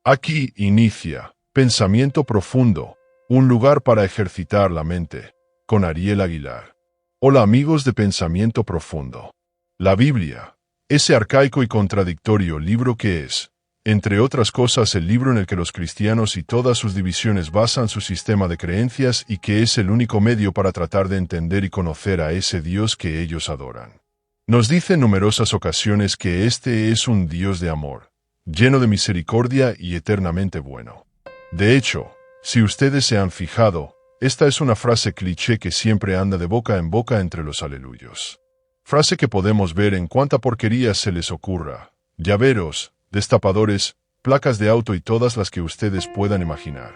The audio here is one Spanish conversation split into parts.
Aquí inicia Pensamiento Profundo, un lugar para ejercitar la mente, con Ariel Aguilar. Hola amigos de Pensamiento Profundo. La Biblia, ese arcaico y contradictorio libro que es, entre otras cosas, el libro en el que los cristianos y todas sus divisiones basan su sistema de creencias y que es el único medio para tratar de entender y conocer a ese Dios que ellos adoran. Nos dice en numerosas ocasiones que este es un Dios de amor, lleno de misericordia y eternamente bueno. De hecho, si ustedes se han fijado, esta es una frase cliché que siempre anda de boca en boca entre los aleluyos. Frase que podemos ver en cuanta porquería se les ocurra: llaveros, destapadores, placas de auto y todas las que ustedes puedan imaginar.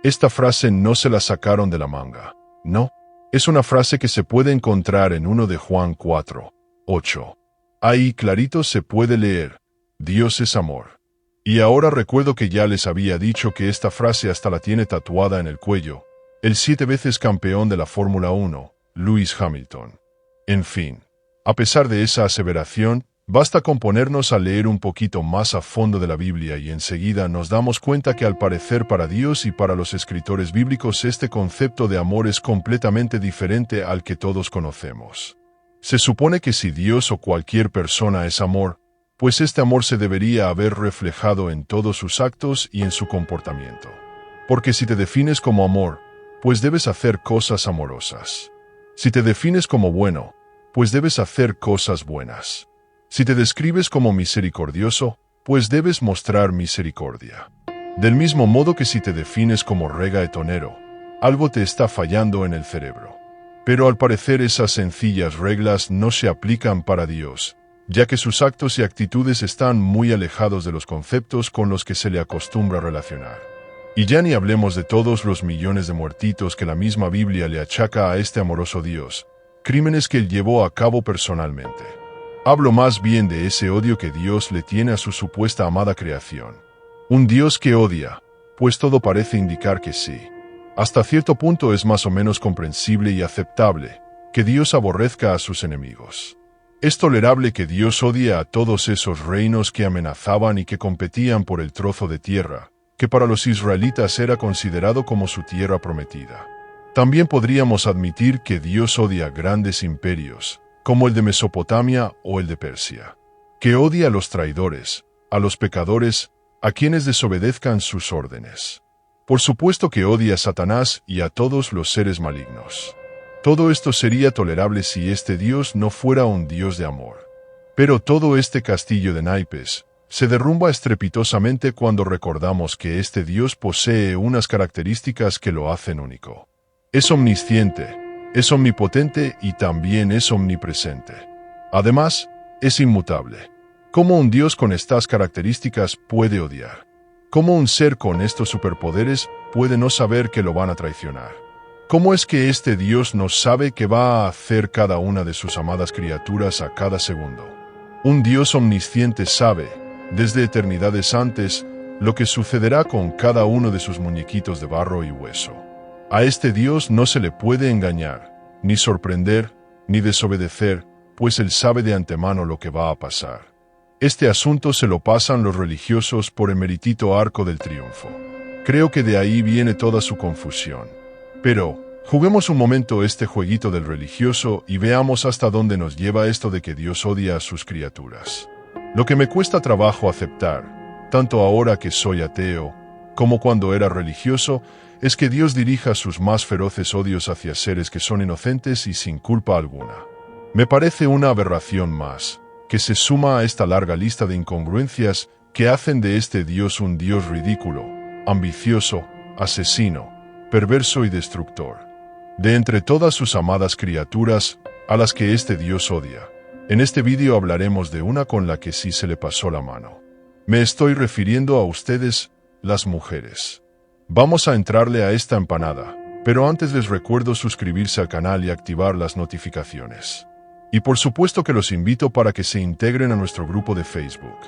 Esta frase no se la sacaron de la manga. No, es una frase que se puede encontrar en 1 de Juan 4:8. Ahí clarito se puede leer: Dios es amor. Y ahora recuerdo que ya les había dicho que esta frase hasta la tiene tatuada en el cuello el 7 veces campeón de la Fórmula 1, Lewis Hamilton. En fin, a pesar de esa aseveración, basta con ponernos a leer un poquito más a fondo de la Biblia y enseguida nos damos cuenta que al parecer para Dios y para los escritores bíblicos este concepto de amor es completamente diferente al que todos conocemos. Se supone que si Dios o cualquier persona es amor, pues este amor se debería haber reflejado en todos sus actos y en su comportamiento. Porque si te defines como amor, pues debes hacer cosas amorosas. Si te defines como bueno, pues debes hacer cosas buenas. Si te describes como misericordioso, pues debes mostrar misericordia. Del mismo modo que si te defines como reggaetonero, algo te está fallando en el cerebro. Pero al parecer esas sencillas reglas no se aplican para Dios, ya que sus actos y actitudes están muy alejados de los conceptos con los que se le acostumbra relacionar. Y ya ni hablemos de todos los millones de muertitos que la misma Biblia le achaca a este amoroso Dios, crímenes que él llevó a cabo personalmente. Hablo más bien de ese odio que Dios le tiene a su supuesta amada creación. Un Dios que odia, pues todo parece indicar que sí. Hasta cierto punto es más o menos comprensible y aceptable que Dios aborrezca a sus enemigos. Es tolerable que Dios odie a todos esos reinos que amenazaban y que competían por el trozo de tierra, que para los israelitas era considerado como su tierra prometida. También podríamos admitir que Dios odia grandes imperios, como el de Mesopotamia o el de Persia. Que odia a los traidores, a los pecadores, a quienes desobedezcan sus órdenes. Por supuesto que odia a Satanás y a todos los seres malignos. Todo esto sería tolerable si este Dios no fuera un Dios de amor. Pero todo este castillo de naipes se derrumba estrepitosamente cuando recordamos que este Dios posee unas características que lo hacen único. Es omnisciente, es omnipotente y también es omnipresente. Además, es inmutable. ¿Cómo un Dios con estas características puede odiar? ¿Cómo un ser con estos superpoderes puede no saber que lo van a traicionar? ¿Cómo es que este Dios no sabe qué va a hacer cada una de sus amadas criaturas a cada segundo? Un Dios omnisciente sabe, desde eternidades antes, lo que sucederá con cada uno de sus muñequitos de barro y hueso. A este Dios no se le puede engañar, ni sorprender, ni desobedecer, pues Él sabe de antemano lo que va a pasar. Este asunto se lo pasan los religiosos por emeritito arco del triunfo. Creo que de ahí viene toda su confusión. Pero, juguemos un momento este jueguito del religioso y veamos hasta dónde nos lleva esto de que Dios odia a sus criaturas. Lo que me cuesta trabajo aceptar, tanto ahora que soy ateo, como cuando era religioso, es que Dios dirija sus más feroces odios hacia seres que son inocentes y sin culpa alguna. Me parece una aberración más, que se suma a esta larga lista de incongruencias que hacen de este Dios un Dios ridículo, ambicioso, asesino, perverso y destructor. De entre todas sus amadas criaturas, a las que este Dios odia, en este vídeo hablaremos de una con la que sí se le pasó la mano. Me estoy refiriendo a ustedes, las mujeres. Vamos a entrarle a esta empanada, pero antes les recuerdo suscribirse al canal y activar las notificaciones. Y por supuesto que los invito para que se integren a nuestro grupo de Facebook.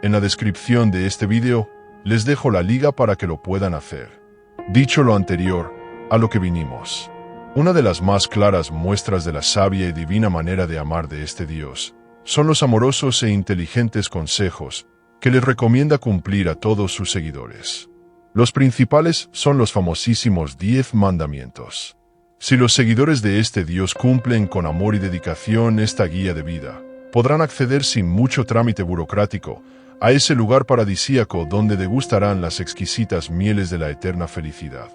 En la descripción de este vídeo, les dejo la liga para que lo puedan hacer. Dicho lo anterior, a lo que vinimos. Una de las más claras muestras de la sabia y divina manera de amar de este Dios son los amorosos e inteligentes consejos que les recomienda cumplir a todos sus seguidores. Los principales son los famosísimos 10 mandamientos. Si los seguidores de este Dios cumplen con amor y dedicación esta guía de vida, podrán acceder sin mucho trámite burocrático a ese lugar paradisíaco donde degustarán las exquisitas mieles de la eterna felicidad.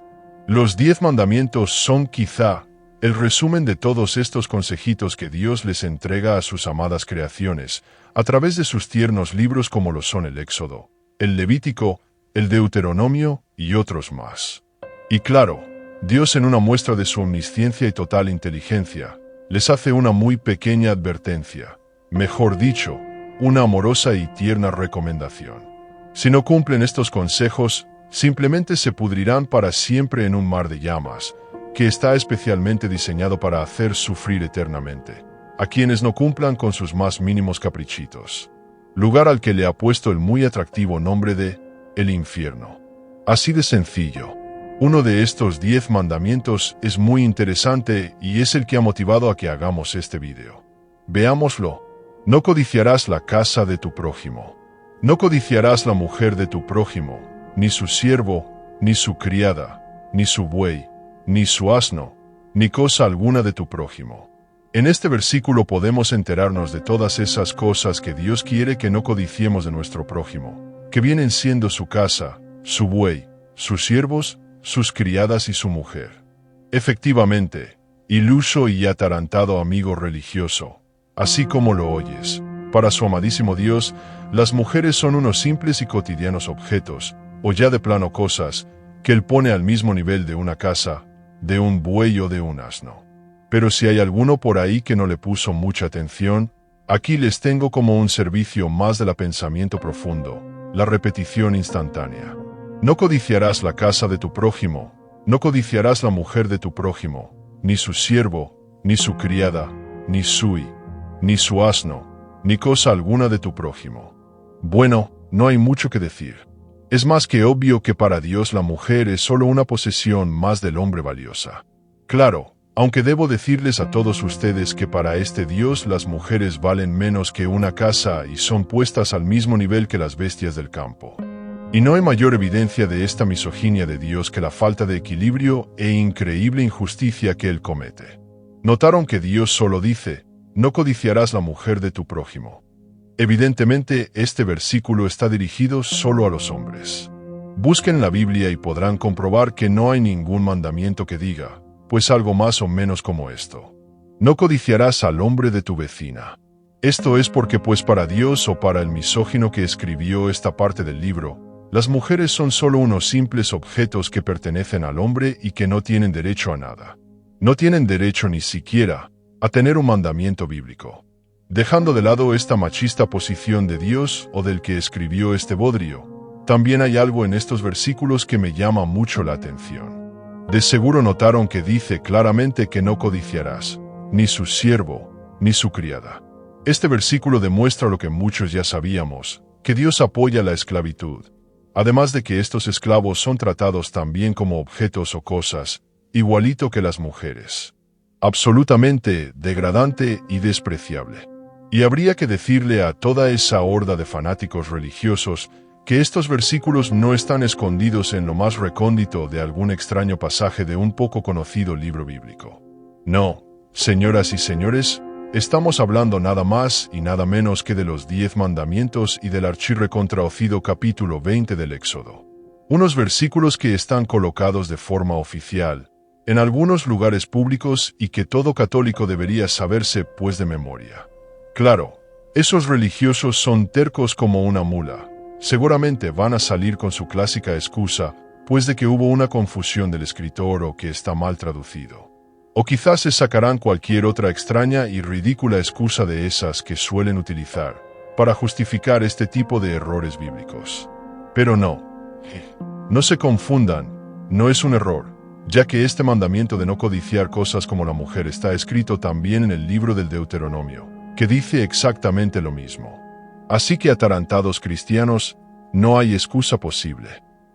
Los 10 mandamientos son quizá el resumen de todos estos consejitos que Dios les entrega a sus amadas creaciones a través de sus tiernos libros como lo son el Éxodo, el Levítico, el Deuteronomio y otros más. Y claro, Dios, en una muestra de su omnisciencia y total inteligencia, les hace una muy pequeña advertencia, mejor dicho, una amorosa y tierna recomendación. Si no cumplen estos consejos, simplemente se pudrirán para siempre en un mar de llamas, que está especialmente diseñado para hacer sufrir eternamente a quienes no cumplan con sus más mínimos caprichitos. Lugar al que le ha puesto el muy atractivo nombre de el infierno. Así de sencillo. Uno de estos 10 mandamientos es muy interesante y es el que ha motivado a que hagamos este video. Veámoslo. No codiciarás la casa de tu prójimo. No codiciarás la mujer de tu prójimo, ni su siervo, ni su criada, ni su buey, ni su asno, ni cosa alguna de tu prójimo. En este versículo podemos enterarnos de todas esas cosas que Dios quiere que no codiciemos de nuestro prójimo, que vienen siendo su casa, su buey, sus siervos, sus criadas y su mujer. Efectivamente, iluso y atarantado amigo religioso, así como lo oyes, para su amadísimo Dios, las mujeres son unos simples y cotidianos objetos, o ya de plano cosas, que Él pone al mismo nivel de una casa, de un buey o de un asno. Pero si hay alguno por ahí que no le puso mucha atención, aquí les tengo como un servicio más del pensamiento profundo, la repetición instantánea. No codiciarás la casa de tu prójimo, no codiciarás la mujer de tu prójimo, ni su siervo, ni su criada, ni su asno, ni cosa alguna de tu prójimo. Bueno, no hay mucho que decir. Es más que obvio que para Dios la mujer es solo una posesión más del hombre valiosa. Claro, aunque debo decirles a todos ustedes que para este Dios las mujeres valen menos que una casa y son puestas al mismo nivel que las bestias del campo. Y no hay mayor evidencia de esta misoginia de Dios que la falta de equilibrio e increíble injusticia que Él comete. Notaron que Dios solo dice, no codiciarás la mujer de tu prójimo. Evidentemente, este versículo está dirigido solo a los hombres. Busquen la Biblia y podrán comprobar que no hay ningún mandamiento que diga, pues algo más o menos como esto. No codiciarás al hombre de tu vecina. Esto es porque pues para Dios o para el misógino que escribió esta parte del libro, las mujeres son solo unos simples objetos que pertenecen al hombre y que no tienen derecho a nada. No tienen derecho ni siquiera a tener un mandamiento bíblico. Dejando de lado esta machista posición de Dios o del que escribió este bodrio, también hay algo en estos versículos que me llama mucho la atención. De seguro notaron que dice claramente que no codiciarás, ni su siervo, ni su criada. Este versículo demuestra lo que muchos ya sabíamos, que Dios apoya la esclavitud, además de que estos esclavos son tratados también como objetos o cosas, igualito que las mujeres. Absolutamente degradante y despreciable. Y habría que decirle a toda esa horda de fanáticos religiosos que estos versículos no están escondidos en lo más recóndito de algún extraño pasaje de un poco conocido libro bíblico. No, señoras y señores, estamos hablando nada más y nada menos que de los 10 mandamientos y del archirrecontraocido capítulo 20 del Éxodo. Unos versículos que están colocados de forma oficial en algunos lugares públicos y que todo católico debería saberse pues de memoria. Claro, esos religiosos son tercos como una mula. Seguramente van a salir con su clásica excusa, pues de que hubo una confusión del escritor o que está mal traducido. O quizás se sacarán cualquier otra extraña y ridícula excusa de esas que suelen utilizar para justificar este tipo de errores bíblicos. Pero no se confundan, no es un error, ya que este mandamiento de no codiciar cosas como la mujer está escrito también en el libro del Deuteronomio, que dice exactamente lo mismo. Así que atarantados cristianos, no hay excusa posible.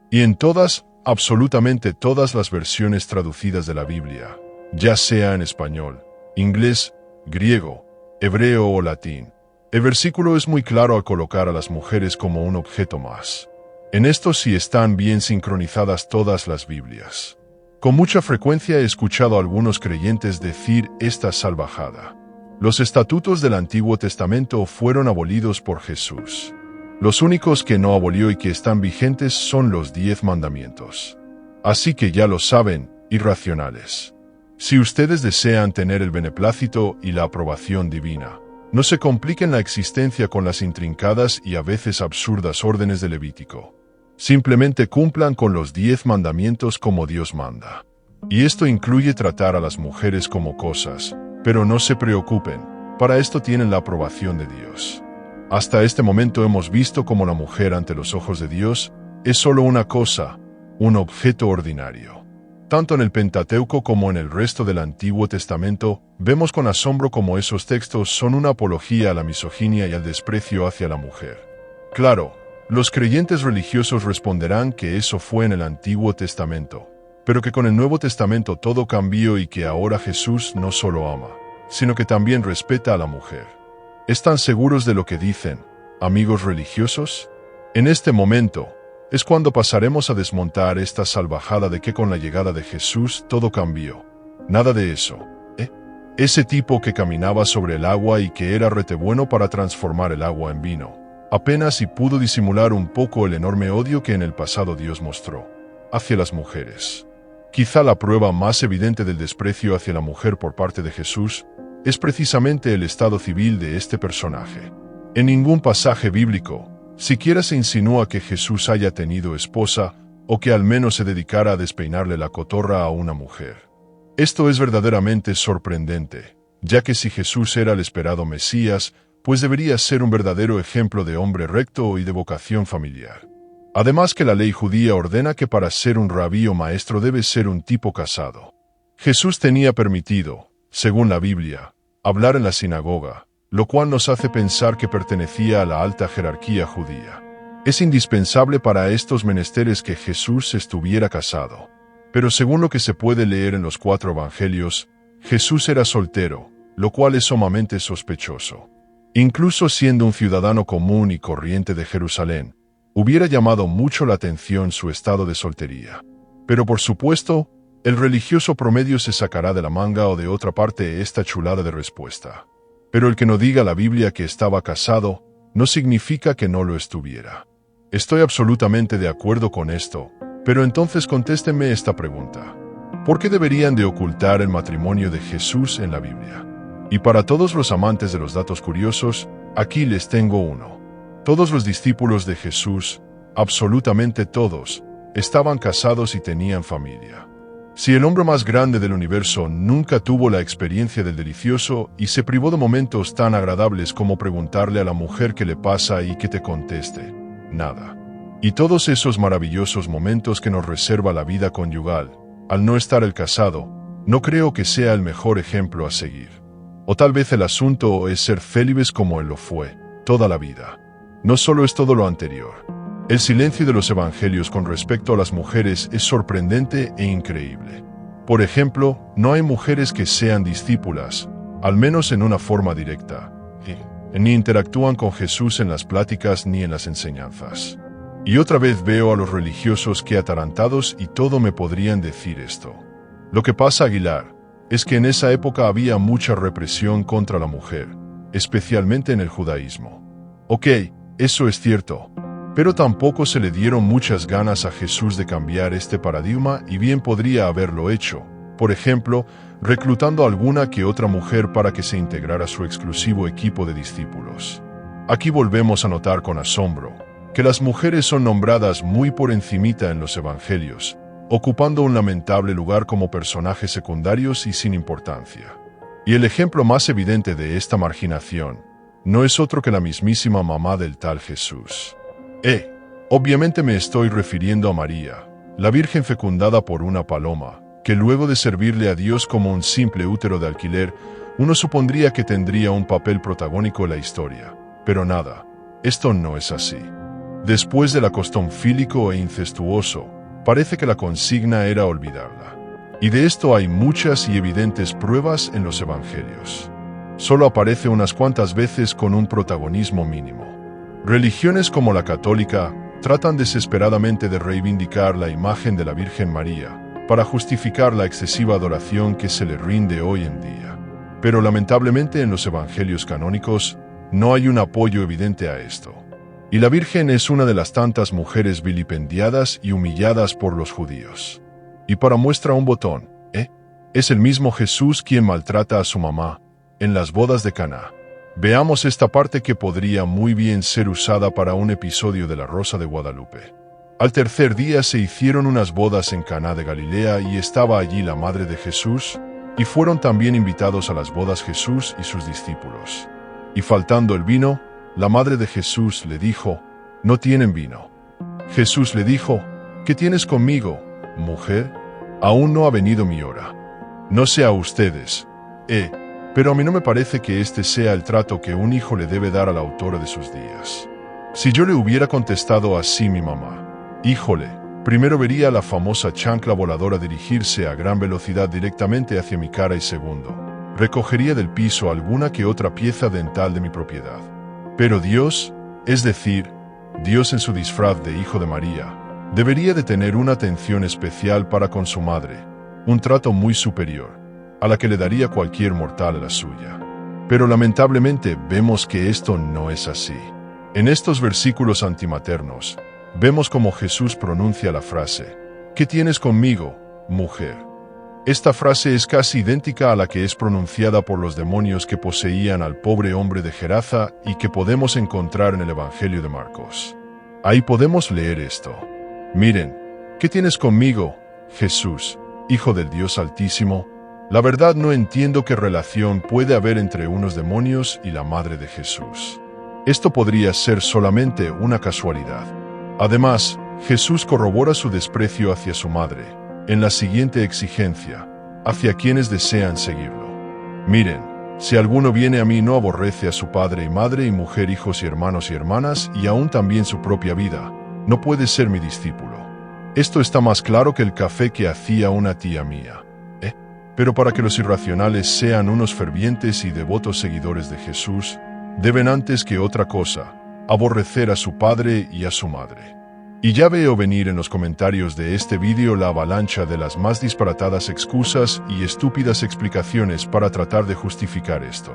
Y en todas, absolutamente todas las versiones traducidas de la Biblia, ya sea en español, inglés, griego, hebreo o latín, El versículo es muy claro al colocar a las mujeres como un objeto más. En esto sí están bien sincronizadas todas las Biblias. Con mucha frecuencia he escuchado a algunos creyentes decir esta salvajada. Los estatutos del Antiguo Testamento fueron abolidos por Jesús. Los únicos que no abolió y que están vigentes son los 10 mandamientos. Así que ya lo saben, irracionales. Si ustedes desean tener el beneplácito y la aprobación divina, no se compliquen la existencia con las intrincadas y a veces absurdas órdenes de Levítico. Simplemente cumplan con los 10 mandamientos como Dios manda. Y esto incluye tratar a las mujeres como cosas, pero no se preocupen, para esto tienen la aprobación de Dios. Hasta este momento hemos visto cómo la mujer ante los ojos de Dios es solo una cosa, un objeto ordinario. Tanto en el Pentateuco como en el resto del Antiguo Testamento, vemos con asombro cómo esos textos son una apología a la misoginia y al desprecio hacia la mujer. Claro, los creyentes religiosos responderán que eso fue en el Antiguo Testamento, pero que con el Nuevo Testamento todo cambió y que ahora Jesús no solo ama, sino que también respeta a la mujer. ¿Están seguros de lo que dicen, amigos religiosos? En este momento, es cuando pasaremos a desmontar esta salvajada de que con la llegada de Jesús todo cambió. Nada de eso, ¿eh? Ese tipo que caminaba sobre el agua y que era rete bueno para transformar el agua en vino, apenas si pudo disimular un poco el enorme odio que en el pasado Dios mostró hacia las mujeres. Quizá la prueba más evidente del desprecio hacia la mujer por parte de Jesús es precisamente el estado civil de este personaje. En ningún pasaje bíblico siquiera se insinúa que Jesús haya tenido esposa o que al menos se dedicara a despeinarle la cotorra a una mujer. Esto es verdaderamente sorprendente, ya que si Jesús era el esperado Mesías, pues debería ser un verdadero ejemplo de hombre recto y de vocación familiar. Además que la ley judía ordena que para ser un rabí o maestro debe ser un tipo casado. Jesús tenía permitido, según la Biblia, hablar en la sinagoga, lo cual nos hace pensar que pertenecía a la alta jerarquía judía. Es indispensable para estos menesteres que Jesús estuviera casado. Pero según lo que se puede leer en los 4 evangelios, Jesús era soltero, lo cual es sumamente sospechoso. Incluso siendo un ciudadano común y corriente de Jerusalén, hubiera llamado mucho la atención su estado de soltería. Pero por supuesto, el religioso promedio se sacará de la manga o de otra parte esta chulada de respuesta. Pero el que no diga la Biblia que estaba casado, no significa que no lo estuviera. Estoy absolutamente de acuerdo con esto, pero entonces contésteme esta pregunta. ¿Por qué deberían de ocultar el matrimonio de Jesús en la Biblia? Y para todos los amantes de los datos curiosos, aquí les tengo uno. Todos los discípulos de Jesús, absolutamente todos, estaban casados y tenían familia. Si el hombre más grande del universo nunca tuvo la experiencia del delicioso y se privó de momentos tan agradables como preguntarle a la mujer qué le pasa y que te conteste, nada. Y todos esos maravillosos momentos que nos reserva la vida conyugal, al no estar el casado, no creo que sea el mejor ejemplo a seguir. O tal vez el asunto es ser célibes como él lo fue, toda la vida. No solo es todo lo anterior. El silencio de los evangelios con respecto a las mujeres es sorprendente e increíble. Por ejemplo, no hay mujeres que sean discípulas, al menos en una forma directa, ni interactúan con Jesús en las pláticas ni en las enseñanzas. Y otra vez veo a los religiosos que atarantados y todo me podrían decir esto. Lo que pasa, Aguilar, es que en esa época había mucha represión contra la mujer, especialmente en el judaísmo. Ok, eso es cierto. Pero tampoco se le dieron muchas ganas a Jesús de cambiar este paradigma y bien podría haberlo hecho, por ejemplo, reclutando a alguna que otra mujer para que se integrara a su exclusivo equipo de discípulos. Aquí volvemos a notar con asombro que las mujeres son nombradas muy por encimita en los evangelios, ocupando un lamentable lugar como personajes secundarios y sin importancia. Y el ejemplo más evidente de esta marginación no es otro que la mismísima mamá del tal Jesús. Obviamente me estoy refiriendo a María, la Virgen fecundada por una paloma, que luego de servirle a Dios como un simple útero de alquiler, uno supondría que tendría un papel protagónico en la historia. Pero nada, esto no es así. Después del acostón fílico e incestuoso, parece que la consigna era olvidarla. Y de esto hay muchas y evidentes pruebas en los evangelios. Solo aparece unas cuantas veces con un protagonismo mínimo. Religiones como la católica tratan desesperadamente de reivindicar la imagen de la Virgen María para justificar la excesiva adoración que se le rinde hoy en día. Pero lamentablemente en los evangelios canónicos no hay un apoyo evidente a esto. Y la Virgen es una de las tantas mujeres vilipendiadas y humilladas por los judíos. Y para muestra un botón, es el mismo Jesús quien maltrata a su mamá en las bodas de Caná. Veamos esta parte que podría muy bien ser usada para un episodio de La Rosa de Guadalupe. Al tercer día se hicieron unas bodas en Caná de Galilea y estaba allí la madre de Jesús, y fueron también invitados a las bodas Jesús y sus discípulos. Y faltando el vino, la madre de Jesús le dijo, «No tienen vino». Jesús le dijo, «¿Qué tienes conmigo, mujer? Aún no ha venido mi hora. No sé a ustedes, pero a mí no me parece que este sea el trato que un hijo le debe dar a la autora de sus días». Si yo le hubiera contestado así mi mamá, «Híjole», primero vería a la famosa chancla voladora dirigirse a gran velocidad directamente hacia mi cara y segundo, recogería del piso alguna que otra pieza dental de mi propiedad. Pero Dios, es decir, Dios en su disfraz de Hijo de María, debería de tener una atención especial para con su madre, un trato muy superior a la que le daría cualquier mortal a la suya. Pero lamentablemente vemos que esto no es así. En estos versículos antimaternos, vemos cómo Jesús pronuncia la frase, «¿Qué tienes conmigo, mujer?». Esta frase es casi idéntica a la que es pronunciada por los demonios que poseían al pobre hombre de Geraza y que podemos encontrar en el Evangelio de Marcos. Ahí podemos leer esto. «Miren, ¿qué tienes conmigo, Jesús, Hijo del Dios Altísimo? La verdad no entiendo qué relación puede haber entre unos demonios y la madre de Jesús. Esto podría ser solamente una casualidad». Además, Jesús corrobora su desprecio hacia su madre en la siguiente exigencia, hacia quienes desean seguirlo. «Miren, si alguno viene a mí no aborrece a su padre y madre y mujer, hijos y hermanos y hermanas y aún también su propia vida, no puede ser mi discípulo». Esto está más claro que el café que hacía una tía mía. Pero para que los irracionales sean unos fervientes y devotos seguidores de Jesús, deben antes que otra cosa, aborrecer a su padre y a su madre. Y ya veo venir en los comentarios de este vídeo la avalancha de las más disparatadas excusas y estúpidas explicaciones para tratar de justificar esto.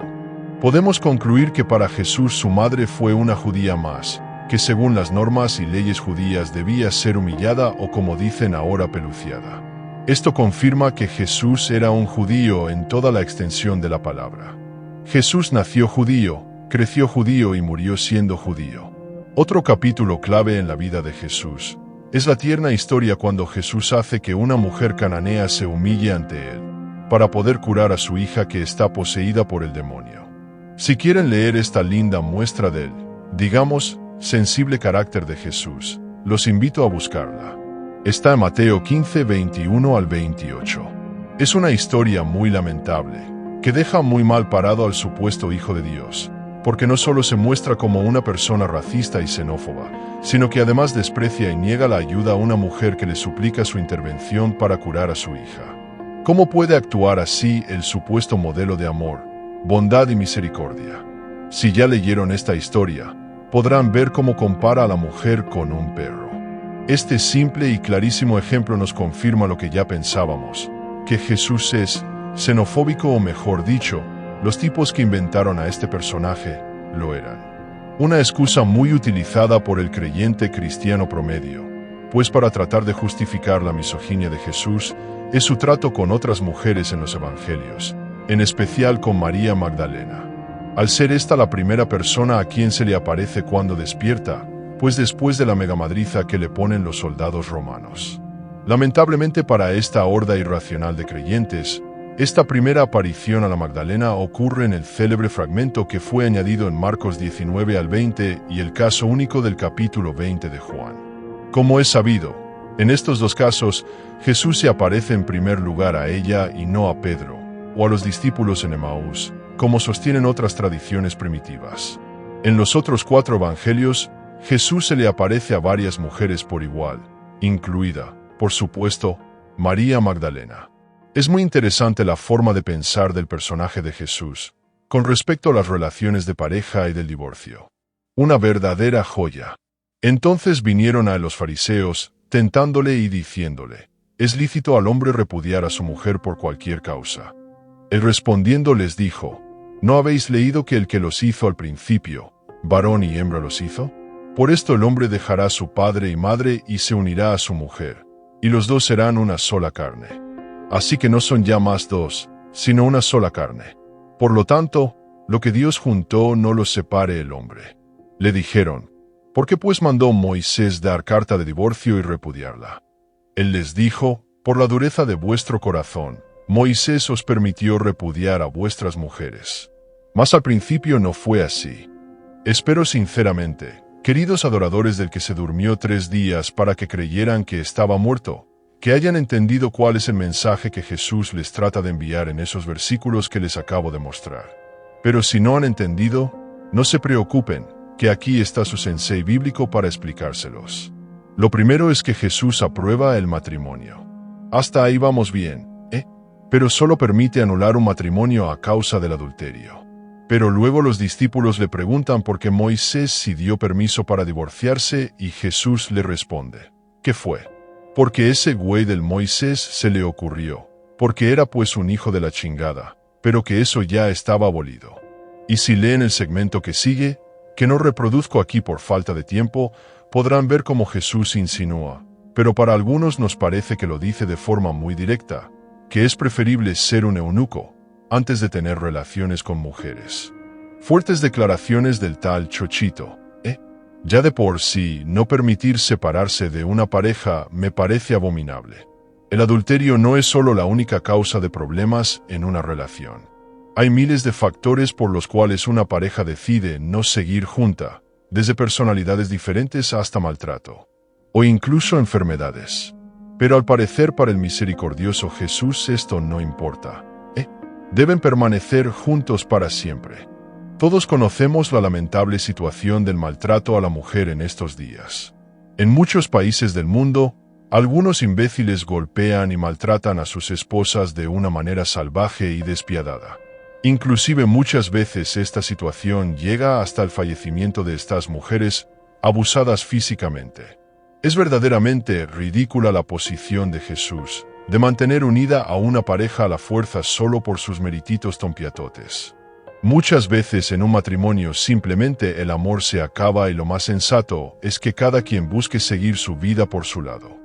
Podemos concluir que para Jesús su madre fue una judía más, que según las normas y leyes judías debía ser humillada o como dicen ahora peluciada. Esto confirma que Jesús era un judío en toda la extensión de la palabra. Jesús nació judío, creció judío y murió siendo judío. Otro capítulo clave en la vida de Jesús es la tierna historia cuando Jesús hace que una mujer cananea se humille ante él, para poder curar a su hija que está poseída por el demonio. Si quieren leer esta linda muestra del, digamos, sensible carácter de Jesús, los invito a buscarla. Está en Mateo 15, 21 al 28. Es una historia muy lamentable, que deja muy mal parado al supuesto Hijo de Dios, porque no solo se muestra como una persona racista y xenófoba, sino que además desprecia y niega la ayuda a una mujer que le suplica su intervención para curar a su hija. ¿Cómo puede actuar así el supuesto modelo de amor, bondad y misericordia? Si ya leyeron esta historia, podrán ver cómo compara a la mujer con un perro. Este simple y clarísimo ejemplo nos confirma lo que ya pensábamos, que Jesús es xenofóbico o mejor dicho, los tipos que inventaron a este personaje lo eran. Una excusa muy utilizada por el creyente cristiano promedio, pues para tratar de justificar la misoginia de Jesús es su trato con otras mujeres en los evangelios, en especial con María Magdalena. Al ser esta la primera persona a quien se le aparece cuando despierta, pues después de la megamadriza que le ponen los soldados romanos. Lamentablemente para esta horda irracional de creyentes, esta primera aparición a la Magdalena ocurre en el célebre fragmento que fue añadido en Marcos 19 al 20 y el caso único del capítulo 20 de Juan. Como es sabido, en estos dos casos, Jesús se aparece en primer lugar a ella y no a Pedro, o a los discípulos en Emaús, como sostienen otras tradiciones primitivas. En los otros 4 evangelios, Jesús se le aparece a varias mujeres por igual, incluida, por supuesto, María Magdalena. Es muy interesante la forma de pensar del personaje de Jesús, con respecto a las relaciones de pareja y del divorcio. Una verdadera joya. Entonces vinieron a los fariseos, tentándole y diciéndole: ¿es lícito al hombre repudiar a su mujer por cualquier causa? Él respondiendo les dijo: ¿no habéis leído que el que los hizo al principio, varón y hembra los hizo? Por esto el hombre dejará a su padre y madre y se unirá a su mujer, y los dos serán una sola carne. Así que no son ya más dos, sino una sola carne. Por lo tanto, lo que Dios juntó no lo separe el hombre. Le dijeron: ¿por qué pues mandó Moisés dar carta de divorcio y repudiarla? Él les dijo: por la dureza de vuestro corazón, Moisés os permitió repudiar a vuestras mujeres. Mas al principio no fue así. Espero sinceramente, queridos adoradores del que se durmió 3 días para que creyeran que estaba muerto, que hayan entendido cuál es el mensaje que Jesús les trata de enviar en esos versículos que les acabo de mostrar. Pero si no han entendido, no se preocupen, que aquí está su sensei bíblico para explicárselos. Lo primero es que Jesús aprueba el matrimonio. Hasta ahí vamos bien, ¿eh? Pero solo permite anular un matrimonio a causa del adulterio. Pero luego los discípulos le preguntan por qué Moisés sí dio permiso para divorciarse y Jesús le responde: ¿qué fue? Porque ese güey del Moisés se le ocurrió, porque era pues un hijo de la chingada, pero que eso ya estaba abolido. Y si leen el segmento que sigue, que no reproduzco aquí por falta de tiempo, podrán ver cómo Jesús insinúa, pero para algunos nos parece que lo dice de forma muy directa, que es preferible ser un eunuco antes de tener relaciones con mujeres. Fuertes declaraciones del tal Chochito, ¿eh? Ya de por sí, no permitir separarse de una pareja me parece abominable. El adulterio no es solo la única causa de problemas en una relación. Hay miles de factores por los cuales una pareja decide no seguir junta, desde personalidades diferentes hasta maltrato, o incluso enfermedades. Pero al parecer para el misericordioso Jesús esto no importa, ¿eh? Deben permanecer juntos para siempre. Todos conocemos la lamentable situación del maltrato a la mujer en estos días. En muchos países del mundo, algunos imbéciles golpean y maltratan a sus esposas de una manera salvaje y despiadada. Inclusive muchas veces esta situación llega hasta el fallecimiento de estas mujeres abusadas físicamente. Es verdaderamente ridícula la posición de Jesús de mantener unida a una pareja a la fuerza solo por sus merititos tompiatotes. Muchas veces en un matrimonio simplemente el amor se acaba y lo más sensato es que cada quien busque seguir su vida por su lado.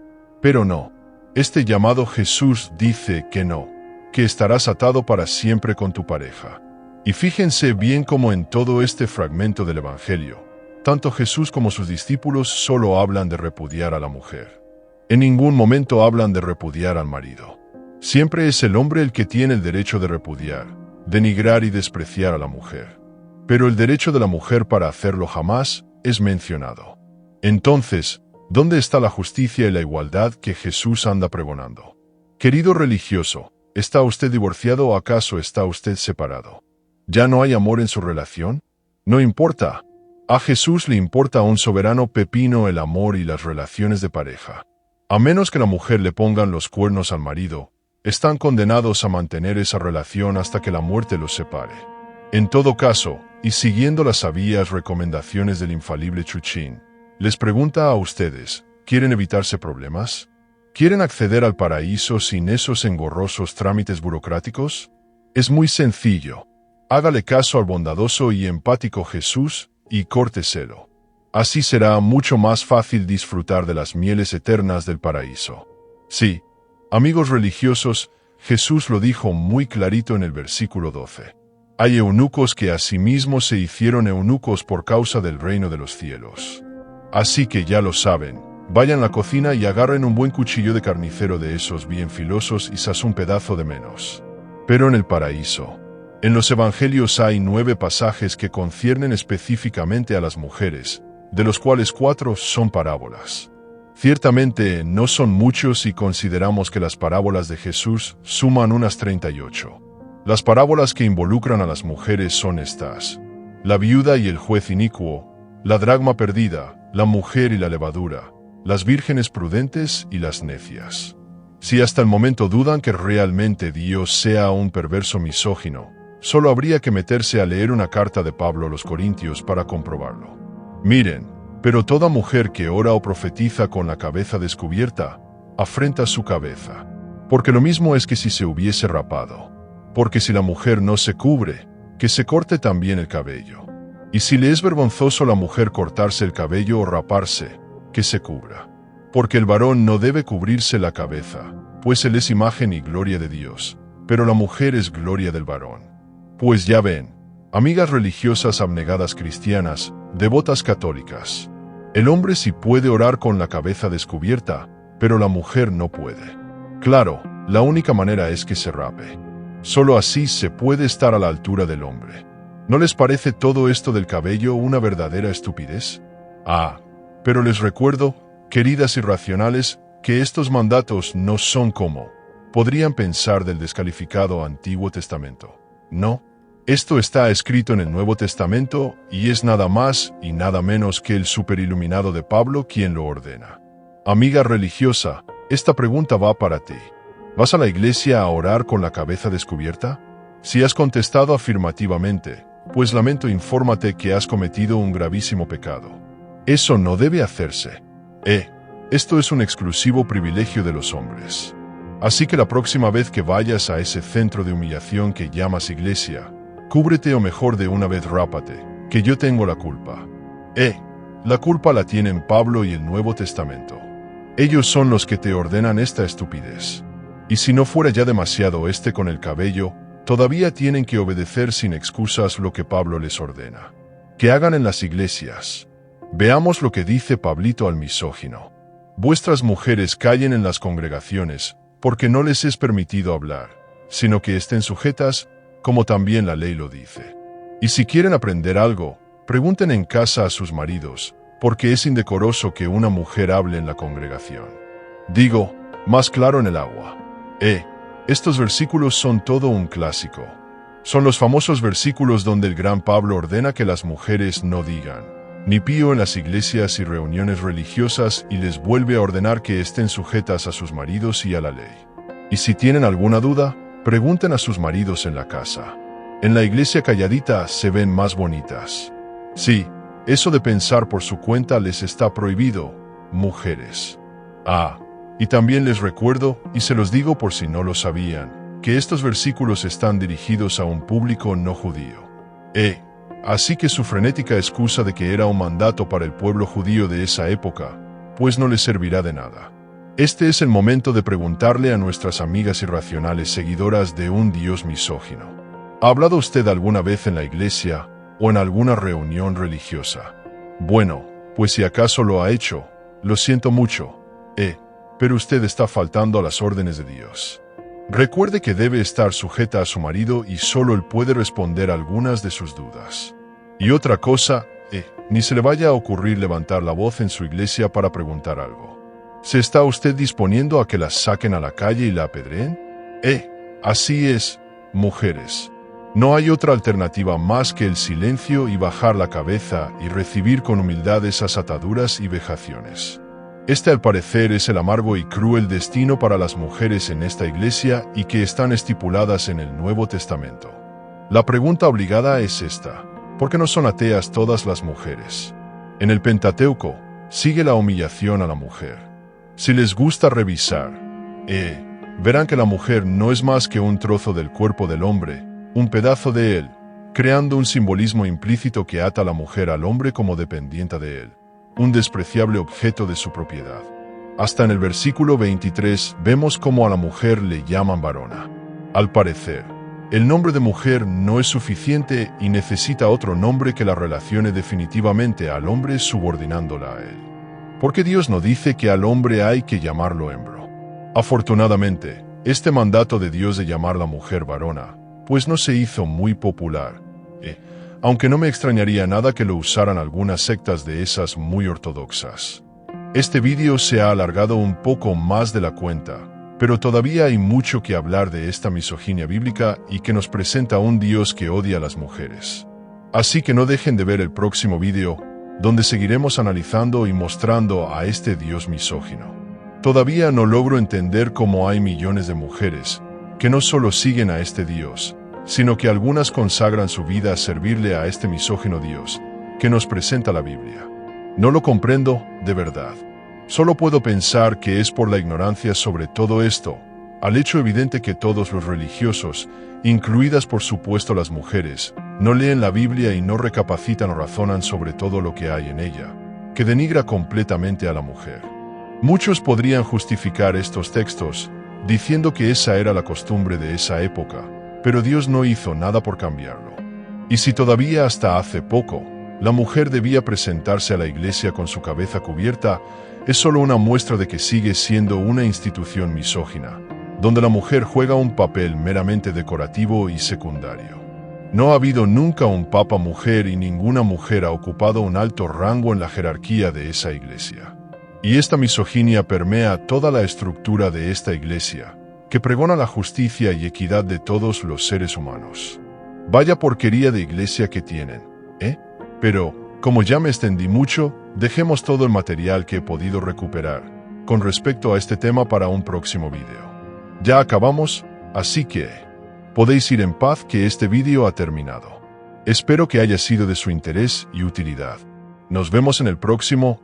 Pero no. Este llamado Jesús dice que no, que estarás atado para siempre con tu pareja. Y fíjense bien cómo en todo este fragmento del Evangelio, tanto Jesús como sus discípulos solo hablan de repudiar a la mujer. En ningún momento hablan de repudiar al marido. Siempre es el hombre el que tiene el derecho de repudiar, denigrar y despreciar a la mujer. Pero el derecho de la mujer para hacerlo jamás es mencionado. Entonces, ¿dónde está la justicia y la igualdad que Jesús anda pregonando? Querido religioso, ¿está usted divorciado o acaso está usted separado? ¿Ya no hay amor en su relación? No importa. A Jesús le importa un soberano pepino el amor y las relaciones de pareja. A menos que la mujer le pongan los cuernos al marido, están condenados a mantener esa relación hasta que la muerte los separe. En todo caso, y siguiendo las sabias recomendaciones del infalible Chuchín, les pregunta a ustedes, ¿quieren evitarse problemas? ¿Quieren acceder al paraíso sin esos engorrosos trámites burocráticos? Es muy sencillo. Hágale caso al bondadoso y empático Jesús y córteselo. Así será mucho más fácil disfrutar de las mieles eternas del paraíso. Sí, amigos religiosos, Jesús lo dijo muy clarito en el versículo 12. Hay eunucos que asimismo se hicieron eunucos por causa del reino de los cielos. Así que ya lo saben, vayan a la cocina y agarren un buen cuchillo de carnicero de esos bien filosos y sas un pedazo de menos. Pero en el paraíso, en los evangelios hay 9 pasajes que conciernen específicamente a las mujeres, de los cuales 4 son parábolas. Ciertamente no son muchos si consideramos que las parábolas de Jesús suman unas 38. Las parábolas que involucran a las mujeres son estas: la viuda y el juez inicuo, la dracma perdida, la mujer y la levadura, las vírgenes prudentes y las necias. Si hasta el momento dudan que realmente Dios sea un perverso misógino, Solo habría que meterse a leer una carta de Pablo a los Corintios para comprobarlo. Miren, pero toda mujer que ora o profetiza con la cabeza descubierta, afrenta su cabeza. Porque lo mismo es que si se hubiese rapado. Porque si la mujer no se cubre, que se corte también el cabello. Y si le es vergonzoso a la mujer cortarse el cabello o raparse, que se cubra. Porque el varón no debe cubrirse la cabeza, pues él es imagen y gloria de Dios, pero la mujer es gloria del varón. Pues ya ven, amigas religiosas abnegadas cristianas, devotas católicas, el hombre sí puede orar con la cabeza descubierta, pero la mujer no puede. Claro, la única manera es que se rape. Solo así se puede estar a la altura del hombre. ¿No les parece todo esto del cabello una verdadera estupidez? Pero les recuerdo, queridas irracionales, que estos mandatos no son como podrían pensar del descalificado Antiguo Testamento. No, esto está escrito en el Nuevo Testamento y es nada más y nada menos que el superiluminado de Pablo quien lo ordena. Amiga religiosa, esta pregunta va para ti. ¿Vas a la iglesia a orar con la cabeza descubierta? Si has contestado afirmativamente, pues lamento infórmate que has cometido un gravísimo pecado. Eso no debe hacerse. Esto es un exclusivo privilegio de los hombres. Así que la próxima vez que vayas a ese centro de humillación que llamas iglesia, cúbrete o mejor de una vez rápate, que yo tengo la culpa. La culpa la tienen Pablo y el Nuevo Testamento. Ellos son los que te ordenan esta estupidez. Y si no fuera ya demasiado con el cabello, todavía tienen que obedecer sin excusas lo que Pablo les ordena. Que hagan en las iglesias. Veamos lo que dice Pablito al misógino. Vuestras mujeres callen en las congregaciones, porque no les es permitido hablar, sino que estén sujetas, como también la ley lo dice. Y si quieren aprender algo, pregunten en casa a sus maridos, porque es indecoroso que una mujer hable en la congregación. Digo, más claro en el agua. Estos versículos son todo un clásico. Son los famosos versículos donde el gran Pablo ordena que las mujeres no digan ni pío en las iglesias y reuniones religiosas y les vuelve a ordenar que estén sujetas a sus maridos y a la ley. Y si tienen alguna duda, pregunten a sus maridos en la casa. En la iglesia calladita se ven más bonitas. Sí, eso de pensar por su cuenta les está prohibido, mujeres. Y también les recuerdo, y se los digo por si no lo sabían, que estos versículos están dirigidos a un público no judío. Así que su frenética excusa de que era un mandato para el pueblo judío de esa época, pues no les servirá de nada. Este es el momento de preguntarle a nuestras amigas irracionales seguidoras de un Dios misógino. ¿Ha hablado usted alguna vez en la iglesia o en alguna reunión religiosa? Bueno, pues si acaso lo ha hecho, lo siento mucho, pero usted está faltando a las órdenes de Dios. Recuerde que debe estar sujeta a su marido y solo él puede responder algunas de sus dudas. Y otra cosa, ni se le vaya a ocurrir levantar la voz en su iglesia para preguntar algo. ¿Se está usted disponiendo a que la saquen a la calle y la apedreen? Así es, mujeres. No hay otra alternativa más que el silencio y bajar la cabeza y recibir con humildad esas ataduras y vejaciones. Este al parecer es el amargo y cruel destino para las mujeres en esta iglesia y que están estipuladas en el Nuevo Testamento. La pregunta obligada es esta: ¿por qué no son ateas todas las mujeres? En el Pentateuco, sigue la humillación a la mujer. Si les gusta revisar, verán que la mujer no es más que un trozo del cuerpo del hombre, un pedazo de él, creando un simbolismo implícito que ata a la mujer al hombre como dependiente de él, un despreciable objeto de su propiedad. Hasta en el versículo 23 vemos cómo a la mujer le llaman varona. Al parecer, el nombre de mujer no es suficiente y necesita otro nombre que la relacione definitivamente al hombre subordinándola a él. Porque Dios no dice que al hombre hay que llamarlo hembro. Afortunadamente, este mandato de Dios de llamar a la mujer varona, pues no se hizo muy popular, aunque no me extrañaría nada que lo usaran algunas sectas de esas muy ortodoxas. Este vídeo se ha alargado un poco más de la cuenta, pero todavía hay mucho que hablar de esta misoginia bíblica y que nos presenta un Dios que odia a las mujeres. Así que no dejen de ver el próximo vídeo, donde seguiremos analizando y mostrando a este Dios misógino. Todavía no logro entender cómo hay millones de mujeres que no solo siguen a este Dios, sino que algunas consagran su vida a servirle a este misógino Dios que nos presenta la Biblia. No lo comprendo, de verdad. Solo puedo pensar que es por la ignorancia sobre todo esto, al hecho evidente que todos los religiosos, incluidas por supuesto las mujeres, no leen la Biblia y no recapacitan o razonan sobre todo lo que hay en ella, que denigra completamente a la mujer. Muchos podrían justificar estos textos, diciendo que esa era la costumbre de esa época, pero Dios no hizo nada por cambiarlo. Y si todavía hasta hace poco, la mujer debía presentarse a la iglesia con su cabeza cubierta, es solo una muestra de que sigue siendo una institución misógina, donde la mujer juega un papel meramente decorativo y secundario. No ha habido nunca un papa mujer y ninguna mujer ha ocupado un alto rango en la jerarquía de esa iglesia. Y esta misoginia permea toda la estructura de esta iglesia, que pregona la justicia y equidad de todos los seres humanos. Vaya porquería de iglesia que tienen, ¿eh? Pero, como ya me extendí mucho, dejemos todo el material que he podido recuperar con respecto a este tema para un próximo vídeo. Ya acabamos, así que podéis ir en paz que este vídeo ha terminado. Espero que haya sido de su interés y utilidad. Nos vemos en el próximo,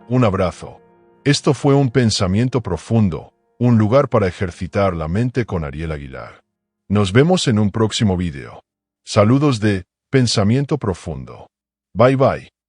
un abrazo. Esto fue un pensamiento profundo, un lugar para ejercitar la mente con Ariel Aguilar. Nos vemos en un próximo vídeo. Saludos de Pensamiento Profundo. Bye bye.